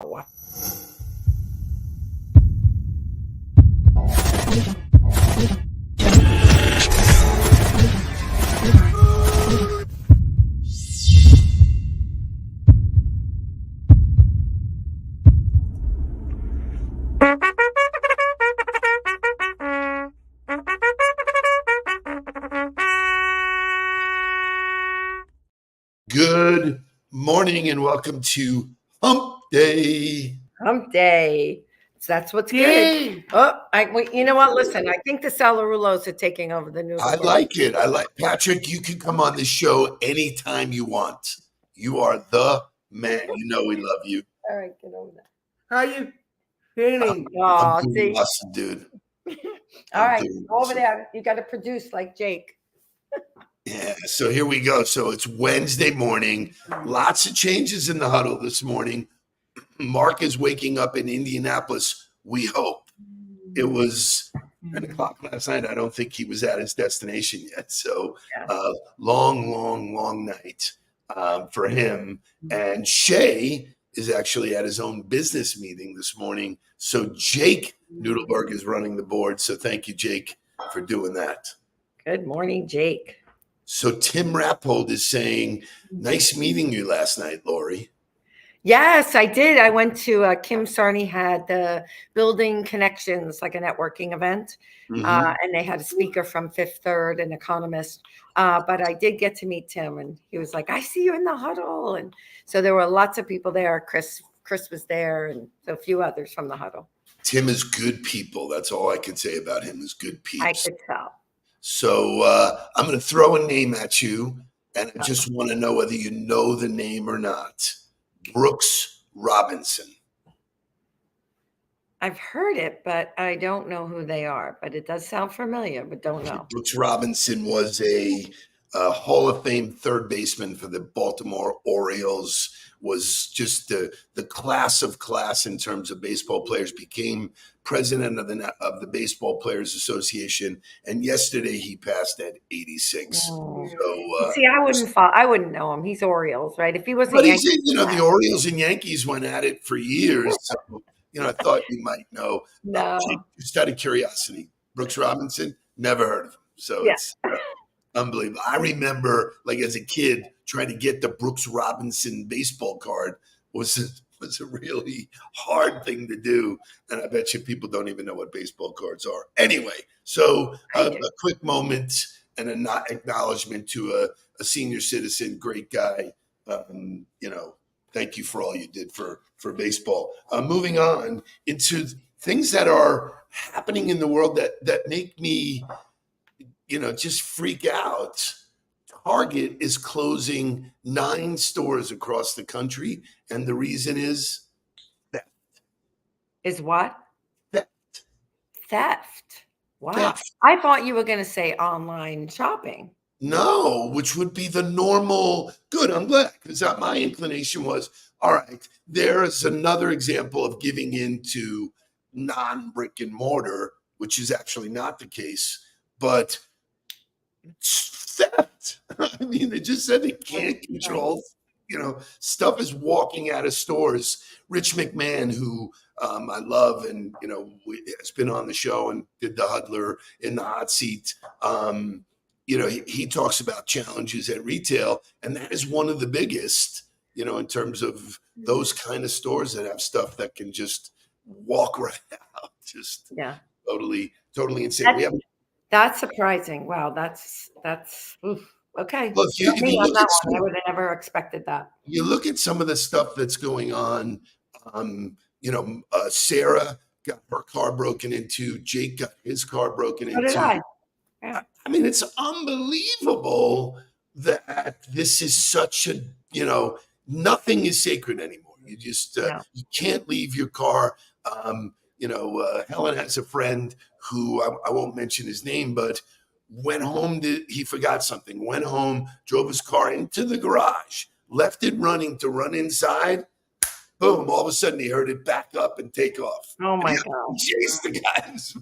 Good morning and welcome to Hump Day. Hump Day. That's what's good. You know what? Listen, I think the Salarulos are taking over the Nudelberg. I like it. Patrick, you can come on the show anytime you want. You are the man. You know we love you. All right, get over that. How you feeling? I'm doing awesome, dude. All right, go over there. You got to produce like Jake. Yeah, so here we go. So it's Wednesday morning. Lots of changes in the huddle this morning. Mark is waking up in Indianapolis, we hope. It was 10 o'clock last night. I don't think he was at his destination yet. So long night for him. And Shay is actually at his own business meeting this morning. So Jake Nudelberg is running the board. So thank you, Jake, for doing that. Good morning, Jake. So Tim Rappold is saying, nice meeting you last night, Lori. Yes, I did. I went to Kim Sarney had the Building Connections, like a networking event, and they had a speaker from Fifth Third, an economist. But I did get to meet Tim, and he was like, "I see you in the huddle," and so there were lots of people there. Chris was there, and a few others from the huddle. Tim is good people. That's all I could say about him is good people. I could tell. So I'm going to throw a name at you, and I just want to know whether you know the name or not. Brooks Robinson. I've heard it, but I don't know who they are. But it does sound familiar, but don't know. Brooks Robinson was a Hall of Fame third baseman for the Baltimore Orioles, was just the class of class in terms of baseball players, became president of the Baseball Players Association, and yesterday he passed at 86. Oh. So see, I wouldn't know him. He's Orioles, right? If he was, but he's the Orioles and Yankees went at it for years. So, I thought you might know. No, just out of curiosity, Brooks Robinson, never heard of him. So it's unbelievable. I remember, like as a kid, trying to get the Brooks Robinson baseball card was a really hard thing to do. And I bet you people don't even know what baseball cards are. Anyway, so a quick moment and an acknowledgement to a senior citizen, great guy. Thank you for all you did for baseball. Moving on into things that are happening in the world that make me, just freak out. Target is closing 9 stores across the country, and the reason is theft. Is what? Theft. Wow. Theft. I thought you were going to say online shopping. No, which would be the normal. Good, I'm glad, because my inclination was, all right, there's another example of giving in to non-brick and mortar, which is actually not the case, but theft. I mean, they just said they can't control, stuff is walking out of stores. Rich McMahon, who I love and, has been on the show and did the Huddler in the hot seat. He talks about challenges at retail, and that is one of the biggest, in terms of those kind of stores that have stuff that can just walk right out. Just totally insane. That's surprising. Wow, that's oof. Okay. Well, I would have never expected that. You look at some of the stuff that's going on. Sarah got her car broken into. Jake got his car broken into. So did I. Yeah. I mean, it's unbelievable that this is such a, nothing is sacred anymore. You just, you can't leave your car. Helen has a friend who I won't mention his name, but went home, he forgot something, went home, drove his car into the garage, left it running to run inside. Boom, all of a sudden he heard it back up and take off. Oh my God. Chase the guys.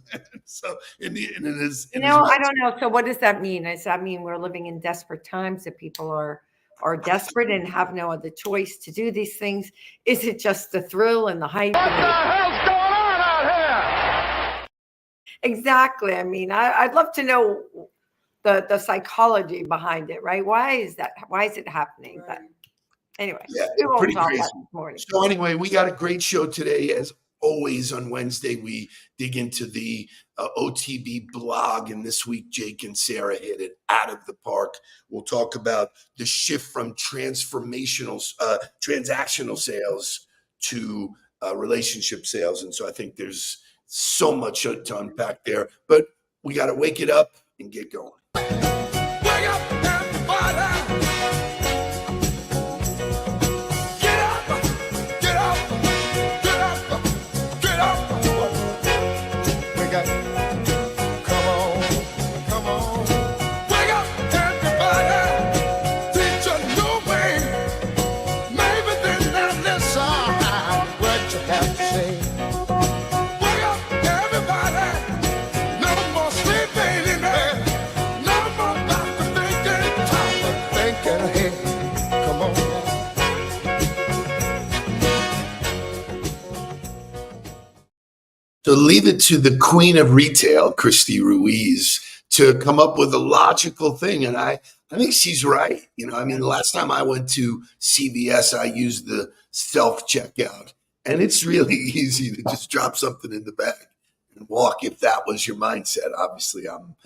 So I don't know. So what does that mean? Does that mean we're living in desperate times, that people are are desperate and have no other choice to do these things? Is it just the thrill and the hype? What the hell's going on out here? Exactly. I mean, I'd love to know the psychology behind it, right? Why is that? Why is it happening? But anyway, yeah, we won't pretty talk crazy. about this morning. So anyway, we got a great show today. As always on Wednesday, we dig into the OTB blog, and this week Jake and Sarah hit it out of the park. We'll talk about the shift from transactional sales to relationship sales, and so I think there's so much to unpack there. But we got to wake it up and get going. Wake up, everybody! So leave it to the queen of retail, Christy Ruiz, to come up with a logical thing. And I think she's right. You know, I mean, the last time I went to CVS, I used the self-checkout. And it's really easy to just drop something in the bag and walk if that was your mindset. Obviously, I'm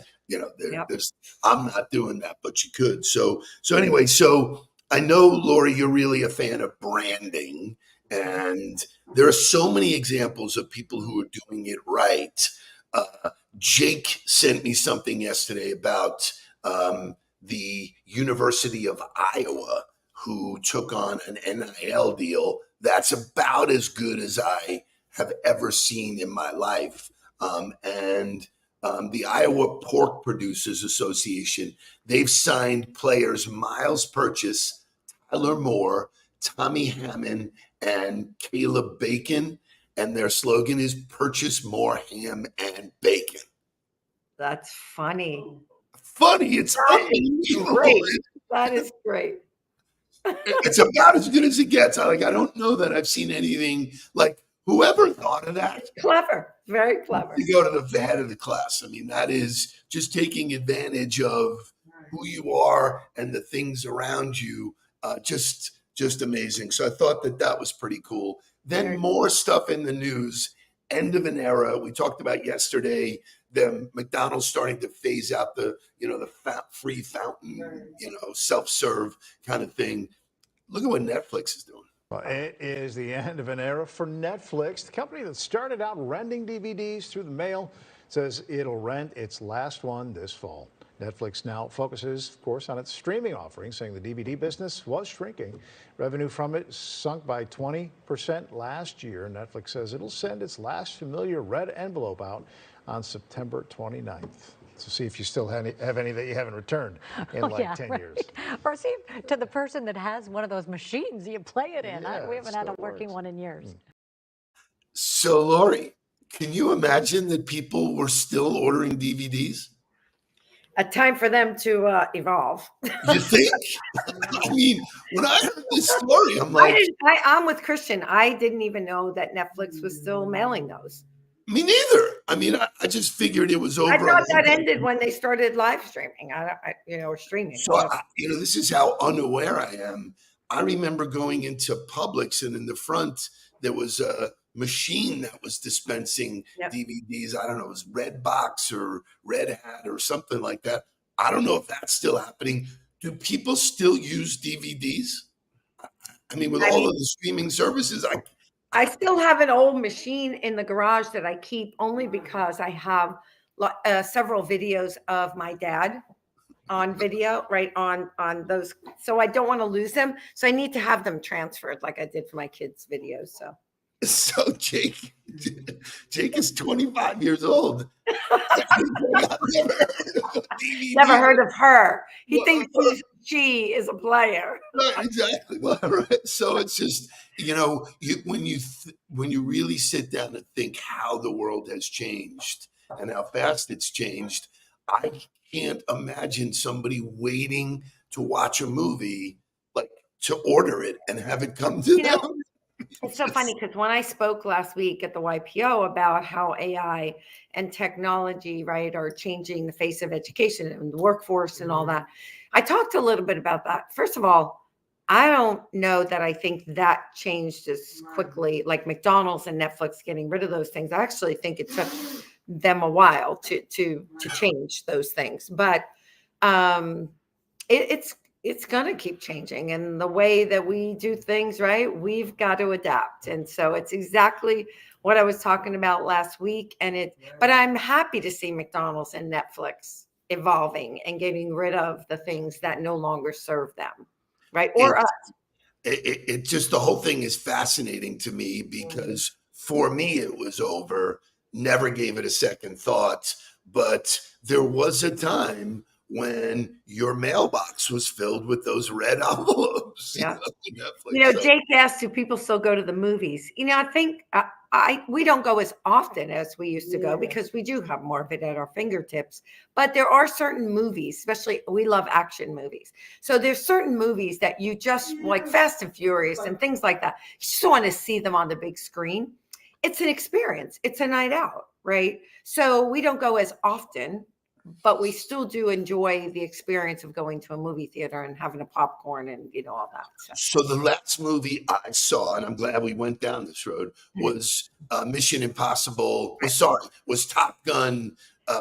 not doing that, but you could. So anyway, so I know, Lori, you're really a fan of branding. And there are so many examples of people who are doing it right. Jake sent me something yesterday about the University of Iowa, who took on an NIL deal that's about as good as I have ever seen in my life. And the Iowa Pork Producers Association, they've signed players Miles Purchase, Tyler Moore, Tommy Hammond, and Caleb Bacon, and their slogan is "Purchase more ham and bacon." That's funny. It's great. That is great. It's about as good as it gets. I don't know that I've seen anything like whoever thought of that. Clever, very clever. You go to the head of the class. I mean, that is just taking advantage of who you are and the things around you. Just amazing. So I thought that was pretty cool. Then more stuff in the news. End of an era. We talked about yesterday, the McDonald's starting to phase out the free fountain, self-serve kind of thing. Look at what Netflix is doing. Well, it is the end of an era for Netflix. The company that started out renting DVDs through the mail says it'll rent its last one this fall. Netflix now focuses, of course, on its streaming offering, saying the DVD business was shrinking. Revenue from it sunk by 20% last year. Netflix says it'll send its last familiar red envelope out on September 29th. So see if you still have any that you haven't returned in 10 years. Or see to the person that has one of those machines you play it in. We haven't had a working one in years. So, Lori, can you imagine that people were still ordering DVDs? A time for them to evolve. You think? I mean, when I heard this story, I'm like, I'm with Christian. I didn't even know that Netflix was still mailing those. Me neither. I mean, I just figured it was over. I thought that ended when they started live streaming. Or streaming. So this is how unaware I am. I remember going into Publix, and in the front there was a machine that was dispensing DVDs. I don't know, it was Red Box or Red Hat or something like that. I don't know if that's still happening. Do people still use DVDs? I mean, with all of the streaming services, I still have an old machine in the garage that I keep only because I have several videos of my dad on video, right on those. So I don't want to lose them. So I need to have them transferred like I did for my kids' videos. So Jake is 25 years old. Never heard of her. He thinks she is a player. Right, exactly. Well, right. So it's just, when you really sit down and think how the world has changed and how fast it's changed, I can't imagine somebody waiting to watch a movie to order it and have it come to them. It's so funny because when I spoke last week at the YPO about how AI and technology, right, are changing the face of education and the workforce and all that, I talked a little bit about that. First of all, I don't know that I think that changed as quickly, like McDonald's and Netflix getting rid of those things. I actually think it took them a while to change those things, but it's going to keep changing, and the way that we do things, right, we've got to adapt. And so it's exactly what I was talking about last week. But I'm happy to see McDonald's and Netflix evolving and getting rid of the things that no longer serve them, right? Or us. It just, the whole thing is fascinating to me because for me, it was over, never gave it a second thought. But there was a time when your mailbox was filled with those red envelopes. Yeah. Jake asked, do people still go to the movies? I think we don't go as often as we used to go because we do have more of it at our fingertips. But there are certain movies, especially we love action movies. So there's certain movies that you just like, Fast and Furious and things like that. You just want to see them on the big screen. It's an experience. It's a night out, right? So we don't go as often, but we still do enjoy the experience of going to a movie theater and having a popcorn and all that stuff. So the last movie I saw, and I'm glad we went down this road, was Mission Impossible. Was Top Gun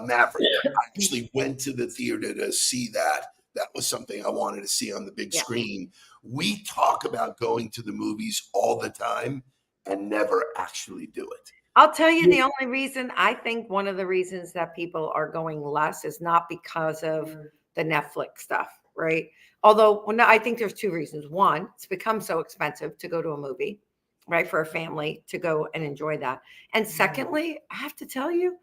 Maverick. I actually went to the theater to see that. That was something I wanted to see on the big screen. We talk about going to the movies all the time and never actually do it. I'll tell you the only reason, I think one of the reasons that people are going less is not because of the Netflix stuff, right? Although I think there's two reasons. One, it's become so expensive to go to a movie, right? For a family to go and enjoy that. And secondly, I have to tell you,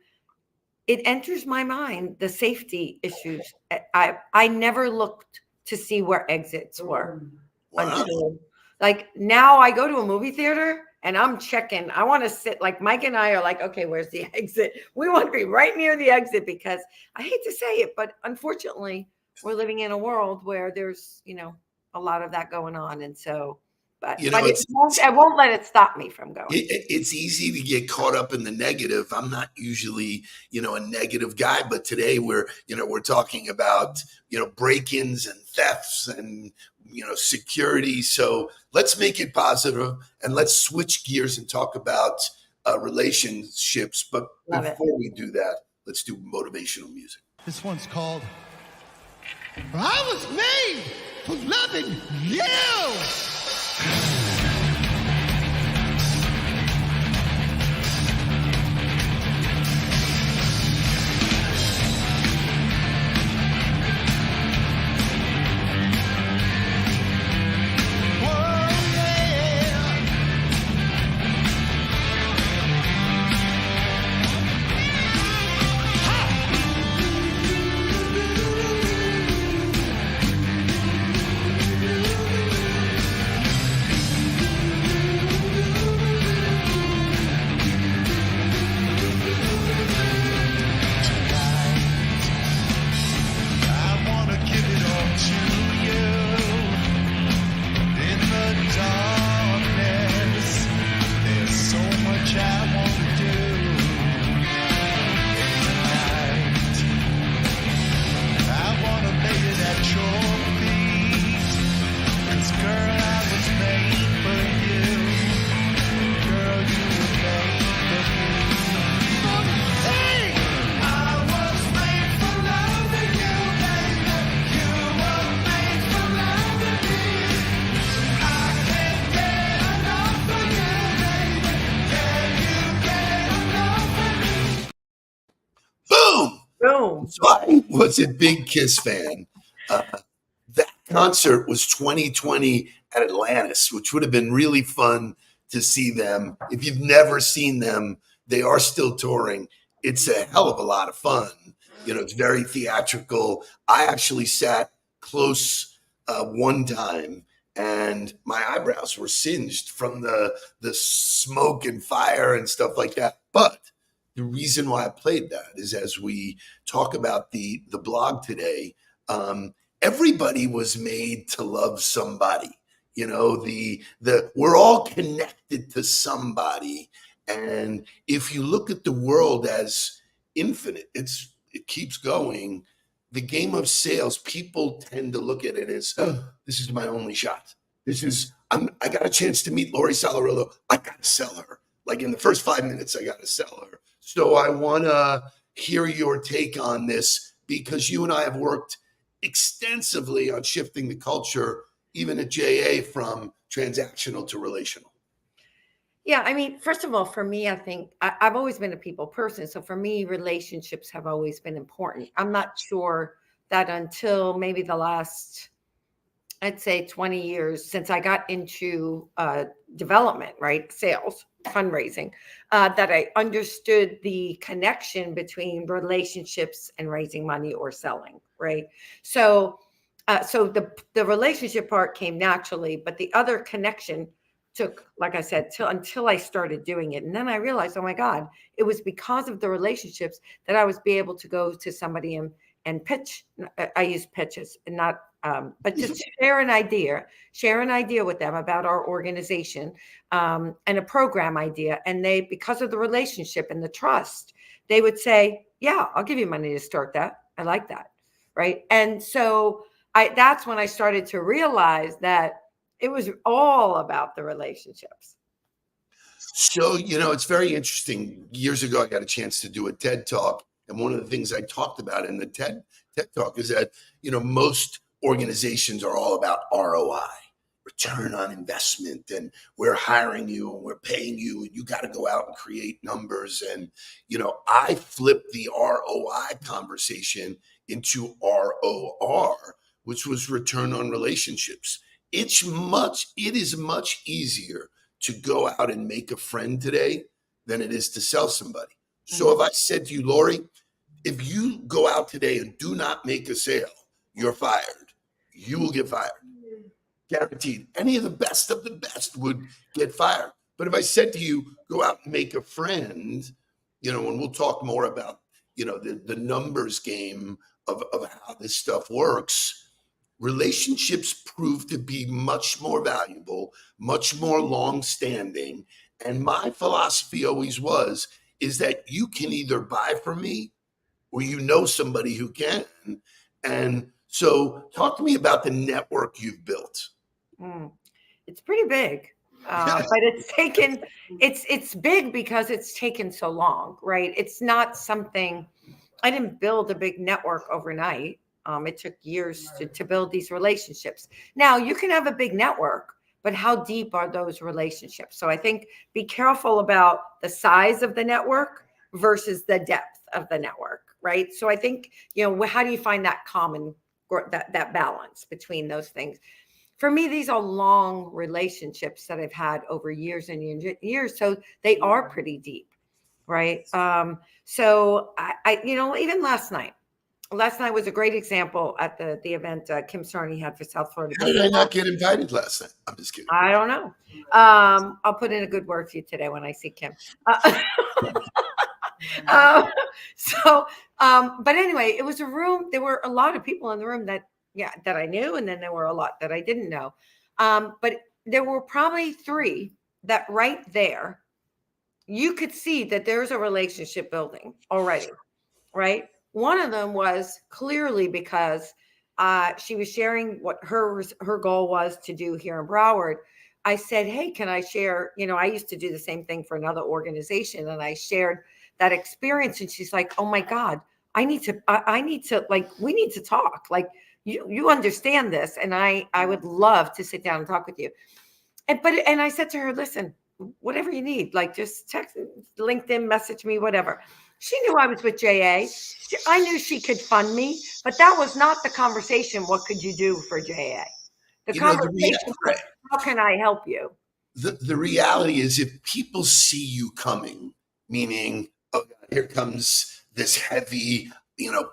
it enters my mind, the safety issues. I never looked to see where exits were. Wow. Until, like, now I go to a movie theater and I'm checking. I want to sit, like Mike and I are like, okay, where's the exit? We want to be right near the exit because I hate to say it, but unfortunately, we're living in a world where there's, a lot of that going on. And so, but I won't let it stop me from going. It's easy to get caught up in the negative. I'm not usually, a negative guy, but today we're talking about, break-ins and thefts and, security. So let's make it positive and let's switch gears and talk about relationships. But before we do that, let's do motivational music. This one's called I Was Made for Loving You. So I was a big Kiss fan. That concert was 2020 at Atlantis, which would have been really fun to see them. If you've never seen them, they are still touring. It's a hell of a lot of fun. It's very theatrical. I actually sat close one time and my eyebrows were singed from the smoke and fire and stuff like that. But the reason why I played that is, as we talk about the blog today, everybody was made to love somebody. we're all connected to somebody. And if you look at the world as infinite, it keeps going. The game of sales, people tend to look at it as, oh, this is my only shot. I got a chance to meet Lori Salarillo. I got to sell her. Like in the first 5 minutes, I got to sell her. So I want to hear your take on this, because you and I have worked extensively on shifting the culture, even at JA, from transactional to relational. Yeah, I mean, first of all, for me, I think I've always been a people person. So for me, relationships have always been important. I'm not sure that until maybe the last, I'd say 20 years since I got into development, right? Sales, fundraising, that I understood the connection between relationships and raising money or selling, right? So, so the relationship part came naturally, but the other connection took, like I said, until I started doing it. And then I realized, oh my God, it was because of the relationships that I was be able to go to somebody and pitch. I use pitches and not, but just share an idea with them about our organization, and a program idea. And they, because of the relationship and the trust, they would say, yeah, I'll give you money to start that. I like that. Right. And so that's when I started to realize that it was all about the relationships. So, it's very interesting. Years ago, I got a chance to do a TED Talk. And one of the things I talked about in the TED Talk is that, most organizations are all about ROI, return on investment. And we're hiring you and we're paying you, and you got to go out and create numbers. And, I flipped the ROI conversation into ROR, which was return on relationships. It is much easier to go out and make a friend today than it is to sell somebody. So if I said to you, Lori, if you go out today and do not make a sale, you're fired. You will get fired. Guaranteed. Any of the best would get fired. But if I said to you, go out and make a friend, and we'll talk more about, the numbers game of how this stuff works, relationships prove to be much more valuable, much more long-standing. And my philosophy always is that you can either buy from me or somebody who can. And so talk to me about the network you've built. It's pretty big, but it's big because it's taken so long, right? It's not something, I didn't build a big network overnight. It took years to build these relationships. Now, you can have a big network, but how deep are those relationships? So I think be careful about the size of the network versus the depth of the network, right? So I think, how do you find that that balance between those things? For me, these are long relationships that I've had over years and years. So they are pretty deep, right? So I even last night was a great example at the event Kim Sarney had for South Florida. How did I not get invited last night? I'm just kidding. I don't know. I'll put in a good word for you today when I see Kim. But anyway, it was a room. There were a lot of people in the room that I knew, and then there were a lot that I didn't know. But there were probably 3 that right there, you could see that there's a relationship building already, right? One of them was clearly because she was sharing what her goal was to do here in Broward. I said, hey, can I share? I used to do the same thing for another organization, and I shared that experience. And she's like, oh my God, I need to, like, we need to talk. Like, you understand this. And I would love to sit down and talk with you. And I said to her, listen, whatever you need, like, just text, LinkedIn, message me, whatever. She knew I was with JA. I knew she could fund me, but that was not the conversation. What could you do for JA? The conversation was, how can I help you? The reality is, if people see you coming, meaning, oh God, here comes this heavy,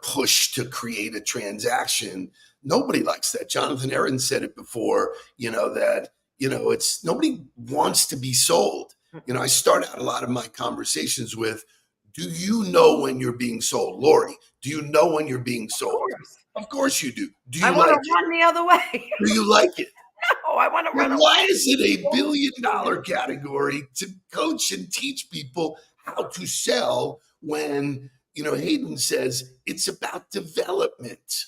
push to create a transaction, nobody likes that. Jonathan Aaron said it before, that, it's nobody wants to be sold. I start out a lot of my conversations with, do you know when you're being sold? Lori, do you know when you're being sold? Of course you do. Do you I want to run the other way. Do you like it? Oh, I want to run Then away. why is it a $1 billion category to coach and teach people how to sell when, Hayden says it's about development?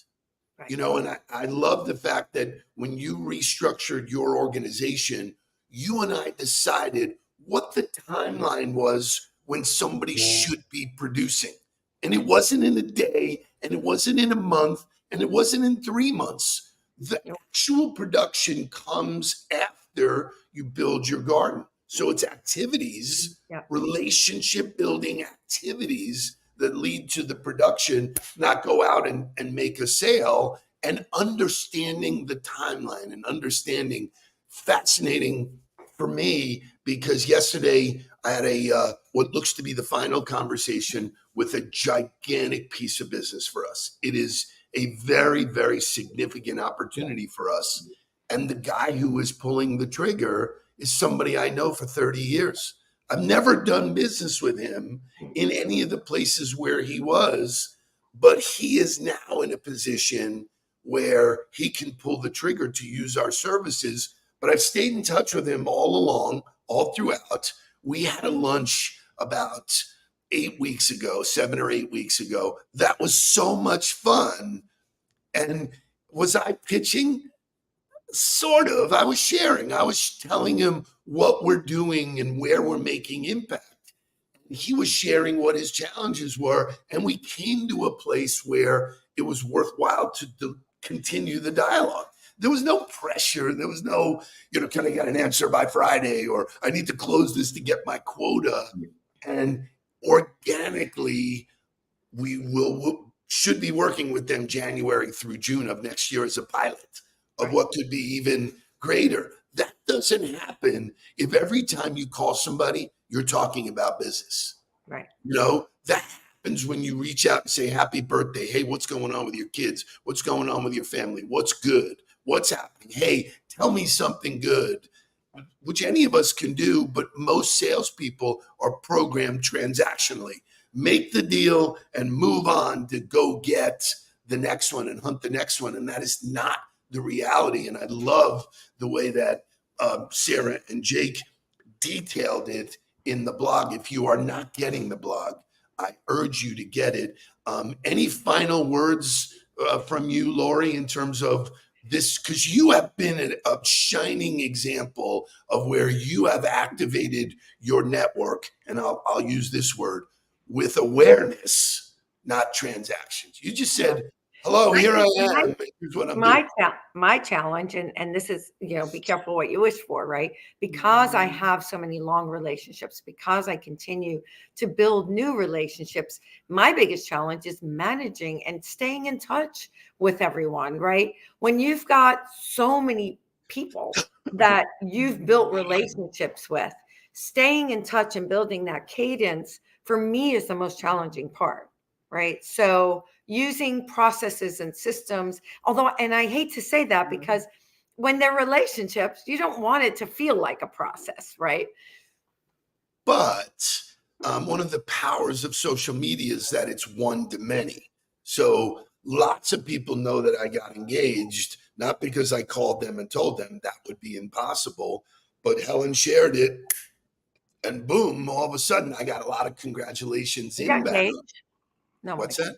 Right. And I love the fact that when you restructured your organization, you and I decided what the timeline was when somebody should be producing. And it wasn't in a day, and it wasn't in a month, and it wasn't in 3 months. The actual production comes after you build your garden. So it's activities, relationship building activities that lead to the production, not go out and make a sale, and understanding the timeline and understanding. Fascinating for me, because yesterday I had what looks to be the final conversation with a gigantic piece of business for us. It is a very, very significant opportunity for us. And the guy who is pulling the trigger is somebody I know for 30 years. I've never done business with him in any of the places where he was, but he is now in a position where he can pull the trigger to use our services. But I've stayed in touch with him all along, all throughout. We had a lunch about 8 weeks ago, 7 or 8 weeks ago. That was so much fun. And was I pitching? Sort of. I was sharing. I was telling him what we're doing and where we're making impact. He was sharing what his challenges were. And we came to a place where it was worthwhile to continue the dialogue. There was no pressure. There was no, can I get an answer by Friday, or I need to close this to get my quota. And organically, we should be working with them January through June of next year as a pilot of what could be even greater. That doesn't happen if every time you call somebody, you're talking about business. Right. That happens when you reach out and say, happy birthday. Hey, what's going on with your kids? What's going on with your family? What's good? What's happening? Hey, tell me something good, which any of us can do, but most salespeople are programmed transactionally. Make the deal and move on to go get the next one and hunt the next one. And that is not the reality. And I love the way that Sarah and Jake detailed it in the blog. If you are not getting the blog, I urge you to get it. Any final words from you, Lori, in terms of this? Because you have been a shining example of where you have activated your network, and I'll use this word, with awareness, not transactions. You just said, hello, here I am. Here's what I'm doing. My challenge, and this is, be careful what you wish for, right? Because I have so many long relationships, because I continue to build new relationships, my biggest challenge is managing and staying in touch with everyone, right? When you've got so many people that you've built relationships with, staying in touch and building that cadence for me is the most challenging part, right? So using processes and systems, and I hate to say that because when they're relationships, you don't want it to feel like a process, right? But one of the powers of social media is that it's one to many. So lots of people know that I got engaged, not because I called them and told them that would be impossible, but Helen shared it. And boom, all of a sudden, I got a lot of congratulations inbound. No, what's that?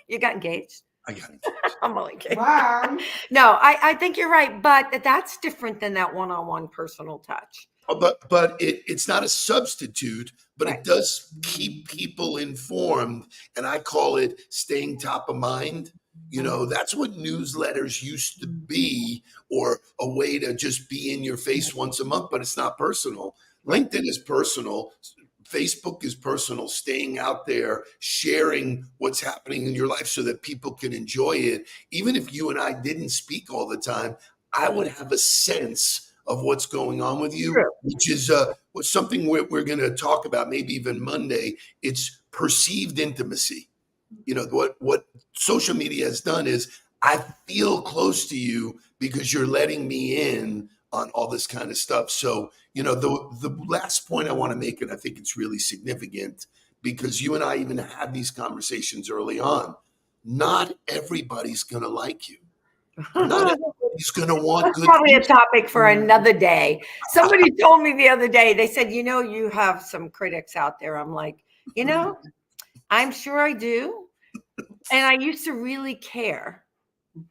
You got engaged. I got engaged. I'm only kidding. Wow. No, I think you're right, but that's different than that one-on-one personal touch. But it's not a substitute, but it does keep people informed, and I call it staying top of mind. That's what newsletters used to be, or a way to just be in your face once a month, but it's not personal. LinkedIn is personal. Facebook is personal. Staying out there, sharing what's happening in your life so that people can enjoy it. Even if you and I didn't speak all the time, I would have a sense of what's going on with you, which is something we're going to talk about maybe even Monday. It's perceived intimacy. What social media has done is I feel close to you because you're letting me in on all this kind of stuff. So, the last point I want to make, and I think it's really significant because you and I even had these conversations early on, not everybody's going to like you. Not He's going to want That's good probably a things. topic for another day. Somebody told me the other day, they said, you have some critics out there. I'm like, I'm sure I do. And I used to really care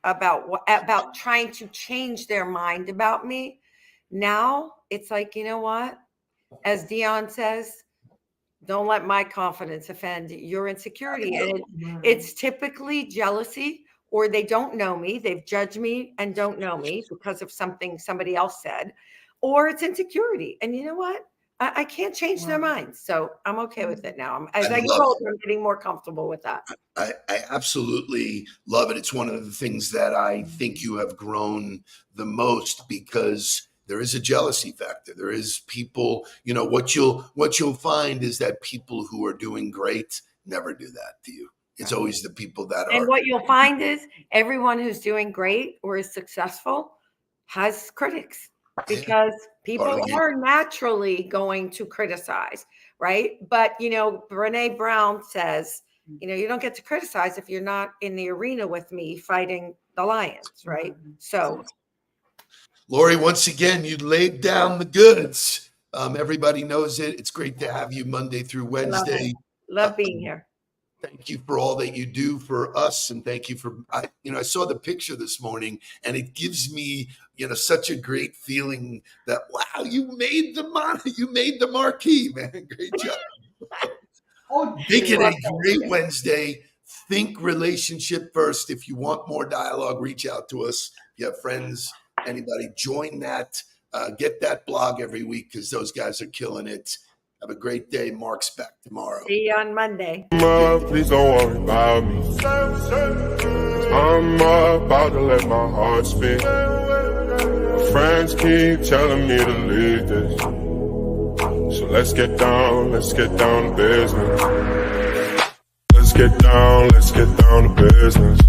about trying to change their mind about me. Now it's like, you know what? As Dion says, don't let my confidence offend your insecurity. And it's typically jealousy, or they don't know me. They've judged me and don't know me because of something somebody else said, or it's insecurity. And you know what? I can't change their minds. So I'm okay with it now. As I get older, I'm getting more comfortable with that. I absolutely love it. It's one of the things that I think you have grown the most, because there is a jealousy factor. There is people, what you'll find is that people who are doing great never do that to you. It's always the people that are. And what you'll find is everyone who's doing great or is successful has critics, because people are naturally going to criticize, right? But, Brene Brown says, you don't get to criticize if you're not in the arena with me fighting the lions, right? So, Lori, once again, you laid down the goods. Everybody knows it. It's great to have you Monday through Wednesday. Love being here. Thank you for all that you do for us, and thank you for. I saw the picture this morning, and it gives me, such a great feeling that wow, you made the marquee, man. Great job. Make it a great Wednesday. Think relationship first. If you want more dialogue, reach out to us. If you have friends, anybody, join that. Get that blog every week, because those guys are killing it. Have a great day. Mark's back tomorrow. See you on Monday. Please don't worry about me. I'm about to let my heart speak. My friends keep telling me to leave this. So let's get down to business. Let's get down to business.